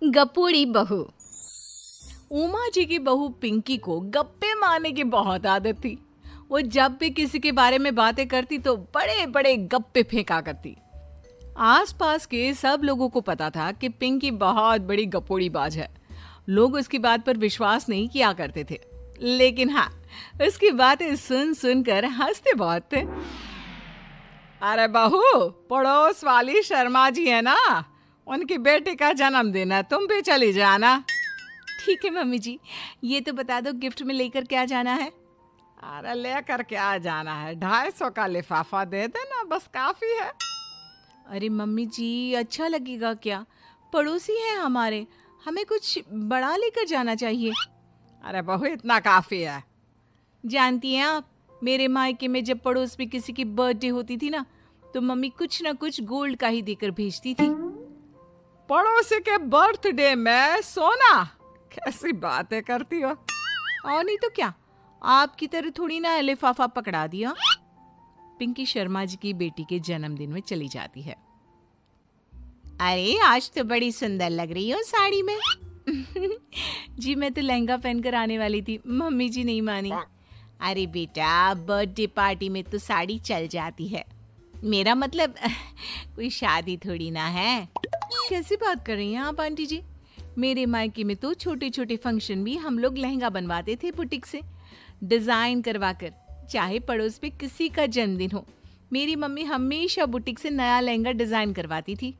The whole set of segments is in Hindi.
गपोड़ी बहू। उमा जी की बहू पिंकी को गप्पे मारने की बहुत आदत थी। वो जब भी किसी के बारे में बातें करती तो बड़े बड़े गप्पे फेंका करती। आसपास के सब लोगों को पता था कि पिंकी बहुत बड़ी गपोड़ी बाज है। लोग उसकी बात पर विश्वास नहीं किया करते थे, लेकिन हाँ, उसकी बातें सुन सुनकर हंसते बहुत थे। अरे बहू, पड़ोस वाली शर्मा जी है ना, उनकी बेटी का जन्मदिन है, तुम भी चली जाना। ठीक है मम्मी जी, ये तो बता दो गिफ्ट में लेकर क्या जाना है। अरे लेकर क्या जाना है, 250 का लिफाफा दे देना, बस काफी है। अरे मम्मी जी, अच्छा लगेगा क्या? पड़ोसी हैं हमारे, हमें कुछ बड़ा लेकर जाना चाहिए। अरे बहू, इतना काफी है। जानती हैं आप, मेरे मायके में जब पड़ोस में किसी की बर्थडे होती थी ना, तो मम्मी कुछ ना कुछ गोल्ड का ही देकर भेजती थी। पड़ोसी के बर्थडे में सोना? कैसी बातें करती हो। और नहीं तो क्या, आपकी तरह थोड़ी ना लिफाफा पकड़ा दिया। पिंकी शर्मा जी की बेटी के जन्मदिन में चली जाती है। अरे आज तो बड़ी सुंदर लग रही हो साड़ी में। जी मैं तो लहंगा पहनकर आने वाली थी, मम्मी जी नहीं मानी। अरे बेटा, बर्थडे पार्टी में तो साड़ी चल जाती है, मेरा मतलब कोई शादी थोड़ी ना है। कैसी बात कर रही हैं आप आंटी जी? मेरे मायके में तो छोटे छोटे फंक्शन भी हम लोग लहंगा बनवाते थे बुटीक से, डिजाइन करवाकर। चाहे पड़ोस में किसी का जन्मदिन हो, मेरी मम्मी हमेशा बुटीक से नया लहंगा डिजाइन करवाती थी।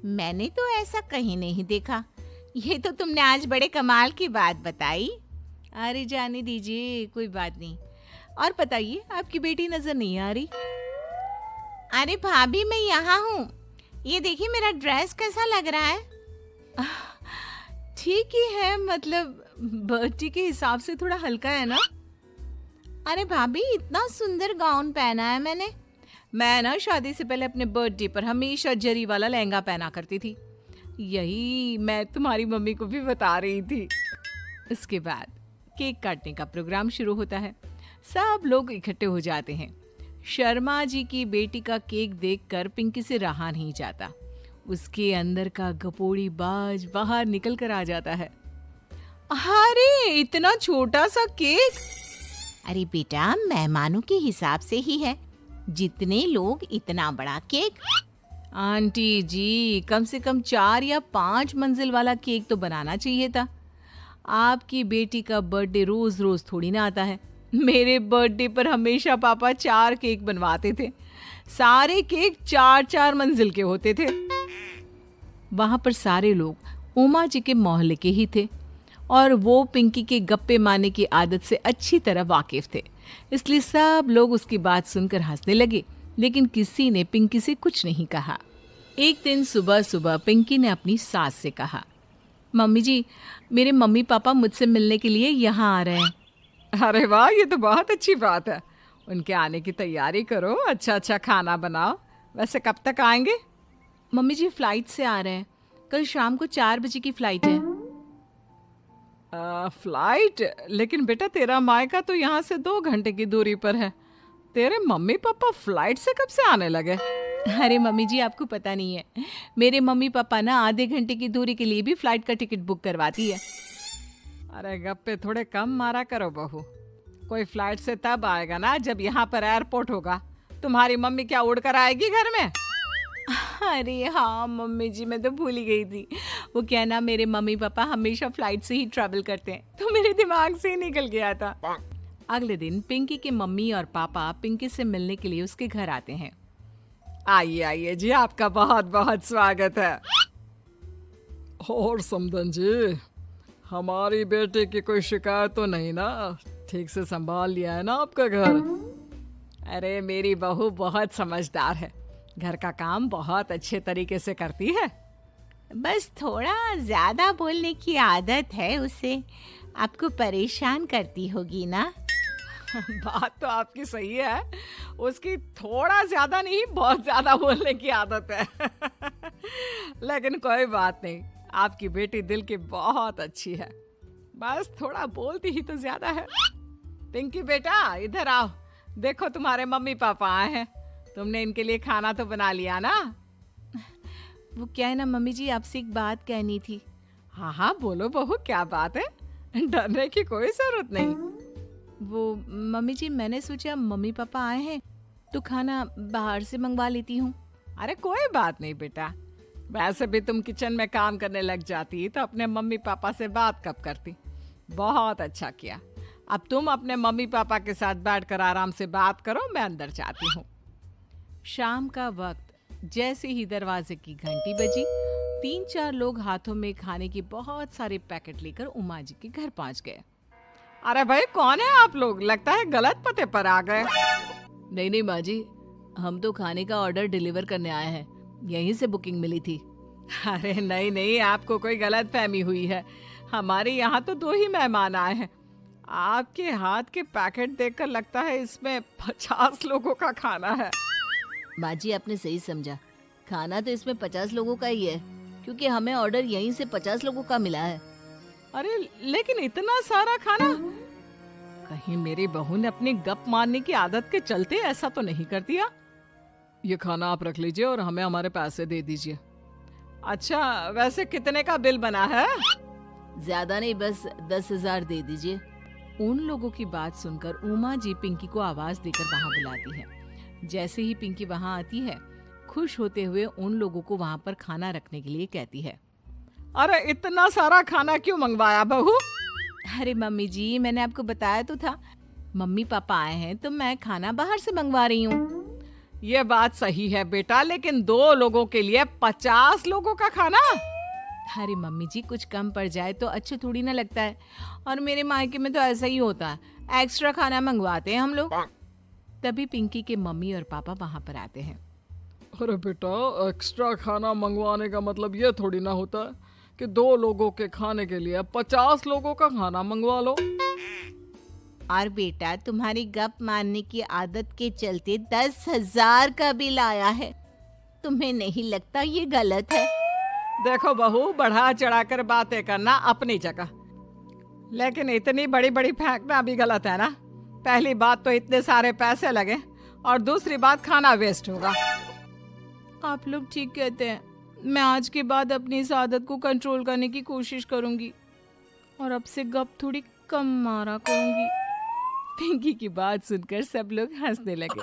मैंने तो ऐसा कहीं नहीं देखा, ये तो तुमने आज बड़े कमाल की बात बताई। अरे जाने दीजिए, कोई बात नहीं। और बताइए, आपकी बेटी नजर नहीं आ रही? अरे भाभी, मैं यहाँ हूँ, ये देखिए मेरा ड्रेस कैसा लग रहा है। ठीक ही है, मतलब बर्थडे के हिसाब से थोड़ा हल्का है ना। अरे भाभी, इतना सुंदर गाउन पहना है मैंने। मैं ना शादी से पहले अपने बर्थडे पर हमेशा जरी वाला लहंगा पहना करती थी, यही मैं तुम्हारी मम्मी को भी बता रही थी। इसके बाद केक काटने का प्रोग्राम शुरू होता है। सब लोग इकट्ठे हो जाते हैं। शर्मा जी की बेटी का केक देखकर पिंकी से रहा नहीं जाता। उसके अंदर का गपोड़ी बाज बाहर निकल कर आ जाता है। अरे इतना छोटा सा केक! अरे बेटा, मेहमानों के हिसाब से ही है, जितने लोग इतना बड़ा केक। आंटी जी, कम से कम 4 या 5 मंजिल वाला केक तो बनाना चाहिए था। आपकी बेटी का बर्थडे रोज रोज थोड़ी ना आता है। मेरे बर्थडे पर हमेशा पापा 4 केक बनवाते थे, सारे केक 4-4 मंजिल के होते थे। वहां पर सारे लोग उमा जी के मोहल्ले के ही थे और वो पिंकी के गप्पे मारने की आदत से अच्छी तरह वाकिफ थे, इसलिए सब लोग उसकी बात सुनकर हंसने लगे, लेकिन किसी ने पिंकी से कुछ नहीं कहा। एक दिन सुबह सुबह पिंकी ने अपनी सास से कहा, मम्मी जी, मेरे मम्मी पापा मुझसे मिलने के लिए यहाँ आ रहे हैं। अरे वाह, ये तो बहुत अच्छी बात है। उनके आने की तैयारी करो, अच्छा अच्छा खाना बनाओ। वैसे कब तक आएंगे? मम्मी जी फ्लाइट से आ रहे हैं, कल शाम को 4 बजे की फ्लाइट है। फ्लाइट? लेकिन बेटा, तेरा मायका तो यहाँ से 2 घंटे की दूरी पर है। तेरे मम्मी पापा फ्लाइट से कब से आने लगे? अरे मम्मी जी, आपको पता नहीं है, मेरे मम्मी पापा ना आधे घंटे की दूरी के लिए भी फ्लाइट का टिकट बुक करवाती है। अरे गप्पे थोड़े कम मारा करो बहू, कोई फ्लाइट से तब आएगा ना जब यहाँ पर एयरपोर्ट होगा। तुम्हारी मम्मी क्या उड़कर आएगी घर में? अरे हाँ मम्मी जी, मैं तो भूल ही गई थी। वो क्या ना, मेरे मम्मी पापा हमेशा फ्लाइट से ही ट्रैवल करते हैं, तो मेरे दिमाग से ही निकल गया था। अगले दिन पिंकी के मम्मी और पापा पिंकी से मिलने के लिए उसके घर आते हैं। आइए आइए जी, आपका बहुत बहुत स्वागत है। और समदन जी, हमारी बेटे की कोई शिकायत तो नहीं ना? ठीक से संभाल लिया है ना आपका घर? अरे मेरी बहू बहुत समझदार है, घर का काम बहुत अच्छे तरीके से करती है। बस थोड़ा ज्यादा बोलने की आदत है उसे, आपको परेशान करती होगी ना। बात तो आपकी सही है, उसकी थोड़ा ज्यादा नहीं बहुत ज्यादा बोलने की आदत है। लेकिन कोई बात नहीं, आपकी बेटी दिल की बहुत अच्छी है, बस थोड़ा बोलती ही तो ज्यादा है। पिंकी बेटा, इधर आओ, देखो तुम्हारे मम्मी पापा आए हैं, तुमने इनके लिए खाना तो बना लिया ना? वो क्या है ना मम्मी जी, आपसे एक बात कहनी थी। हाँ हाँ बोलो बहू, क्या बात है, डरने की कोई जरूरत नहीं। वो मम्मी जी, मैंने सोचा मम्मी पापा आए हैं तो खाना बाहर से मंगवा लेती हूँ। अरे कोई बात नहीं बेटा, वैसे भी तुम किचन में काम करने लग जाती तो अपने मम्मी पापा से बात कब करती। बहुत अच्छा किया। अब तुम अपने मम्मी पापा के साथ बैठकर आराम से बात करो, मैं अंदर जाती हूँ। शाम का वक्त, जैसे ही दरवाजे की घंटी बजी, 3-4 लोग हाथों में खाने के बहुत सारे पैकेट लेकर उमा जी के घर पहुंच गए। अरे भाई कौन है आप लोग, लगता है गलत पते पर आ गए। नहीं नहीं माँ जी, हम तो खाने का ऑर्डर डिलीवर करने आए हैं, यहीं से बुकिंग मिली थी। अरे नहीं नहीं, आपको कोई गलत फहमी हुई है, हमारे यहाँ तो 2 ही मेहमान आए हैं। आपके हाथ के पैकेट देखकर लगता है इसमें 50 लोगों का खाना है। माँ जी आपने सही समझा, खाना तो इसमें 50 लोगों का ही है, क्योंकि हमें ऑर्डर यहीं से 50 लोगों का मिला है। अरे लेकिन इतना सारा खाना, कहीं मेरी बहू ने अपनी गप मारने की आदत के चलते ऐसा तो नहीं कर दिया। ये खाना आप रख लीजिए और हमें हमारे पैसे दे दीजिए। अच्छा वैसे कितने का बिल बना है? ज्यादा नहीं, बस 10,000 दे दीजिए। उन लोगों की बात सुनकर उमा जी पिंकी को आवाज देकर वहां बुलाती है। जैसे ही पिंकी वहां आती है, खुश होते हुए उन लोगों को वहां पर खाना रखने के लिए कहती है। अरे इतना सारा खाना क्यों मंगवाया बहू? अरे मम्मी जी, मैंने आपको बताया तो था, मम्मी पापा आए हैं तो मैं खाना बाहर से मंगवा रही हूँ। ये बात सही है बेटा, लेकिन 2 लोगों के लिए 50 लोगों का खाना? अरे मम्मी जी, कुछ कम पड़ जाए तो अच्छा थोड़ी ना लगता है, और मेरे मायके में तो ऐसा ही होता है, एक्स्ट्रा खाना मंगवाते हैं हम लोग। तभी पिंकी के मम्मी और पापा वहां पर आते हैं। अरे बेटा, एक्स्ट्रा खाना मंगवाने का मतलब ये थोड़ी ना होता है कि 2 लोगों के खाने के लिए 50 लोगों का खाना मंगवा लो। और बेटा, तुम्हारी गप मारने की आदत के चलते 10,000 का बिल आया है, तुम्हें नहीं लगता ये गलत है? देखो बहू, बढ़ा चढ़ाकर बातें करना अपनी जगह, लेकिन इतनी बड़ी बड़ी फेंकना भी गलत है ना। पहली बात तो इतने सारे पैसे लगे, और दूसरी बात खाना वेस्ट होगा। आप लोग ठीक कहते हैं, मैं आज के बाद अपनी इस आदत को कंट्रोल करने की कोशिश करूंगी और अब से गप थोड़ी कम मारा करूंगी। पिंकी की बात सुनकर सब लोग हंसने लगे।